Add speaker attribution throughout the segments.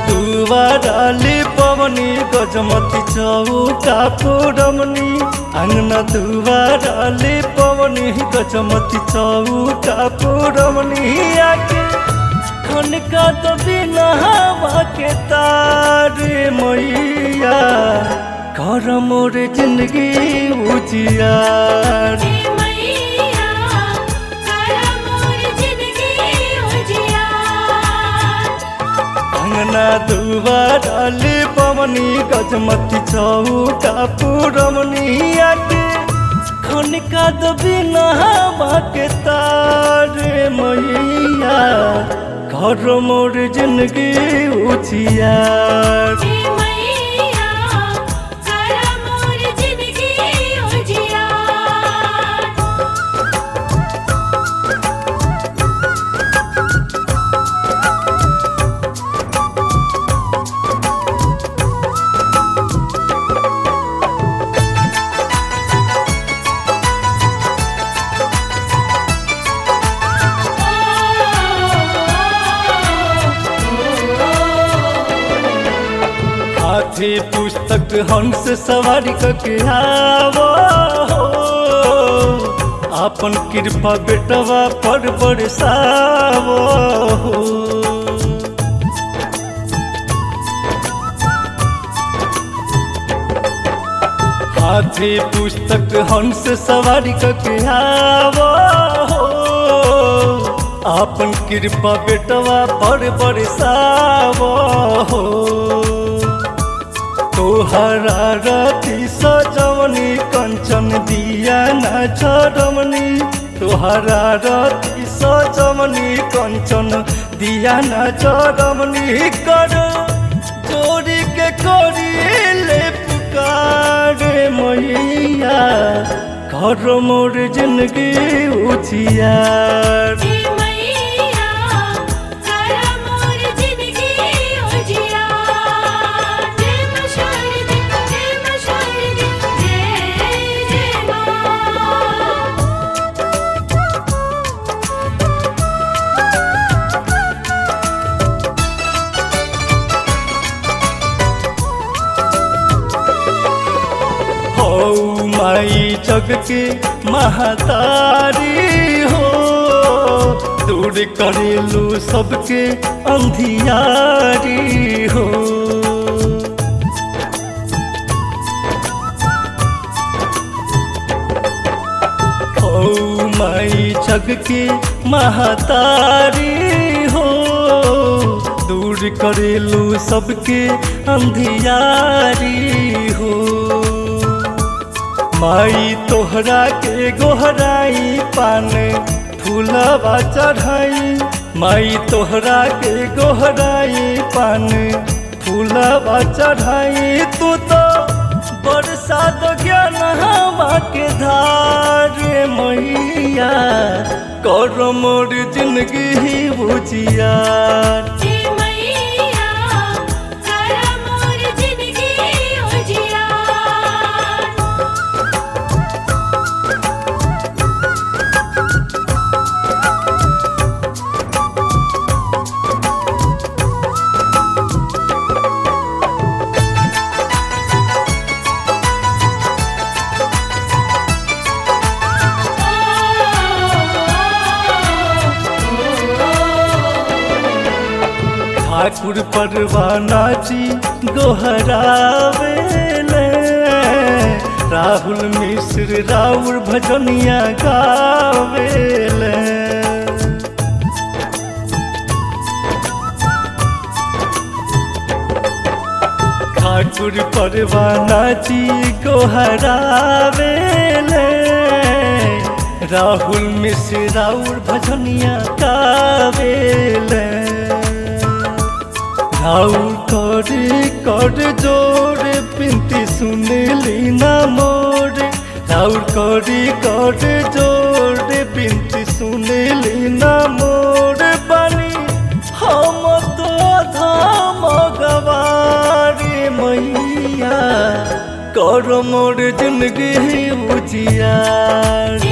Speaker 1: दुआराले पवनी गजमती चौका पुरमनी अंगना दुआराले पवनी गजमती चौका पुरमनी आके खनका तो बिना हवा के तारे मैया कर मोर जिंदगी उजियार अंगना दुआराले पवनी गजमती चौका पुरमनी आके खनका तो बिना हवा के तारे मैया कर मोर जिंदगी उजियार हाथी पुस्तक हंस सवारी के आवो आपन कृपा बेटवा पर बरसावो हाथी पुस्तक हंस सवारी के आवो आपन कृपा बेटवा पर बरसावो तोहरा रति सजवनी कंचन दिया न चरमनी तोहरा रति सजवनी कंचन दिया न चरमनी कर जोड़ी के करी ले पुकारे मैया कर मोर जिंदगी उजियार माई जग के महतारी हो दूर करेलू सबके अंधियारी हो माई जग के महतारी हो दूर करेलू सबके अंधियारी हो माई तोहरा के गोहराई पान फूलवा चढ़ाई माई तोहरा के गोहराई पान फूलवा चढ़ाई तू तो बरसात ज्ञान हवा के धारे मैया कर मोर जिंदगी उजियार ठाकुर परवाना जी गोहरावेले राहुल मिश्र राउर भजनिया गावेले ठाकुर परवाना जी गोहरावेले राहुल मिश्र राउर भजनिया गावेले राउर कर जोर पिंती सुनली ना मोर राउर कर जोर पिंती सुनली ना मोर बनी हम तो धाम गवारी मैया कर मोर जिंदगी उजियार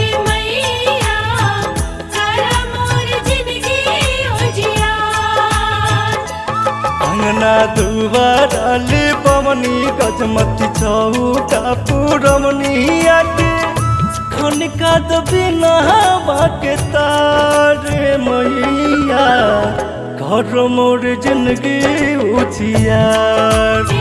Speaker 1: अंगना दुआराले पवनी गजमती चौका पुरमनी आके खनका बिना बाके तारे मैया घर मोर जिंदगी उजियार।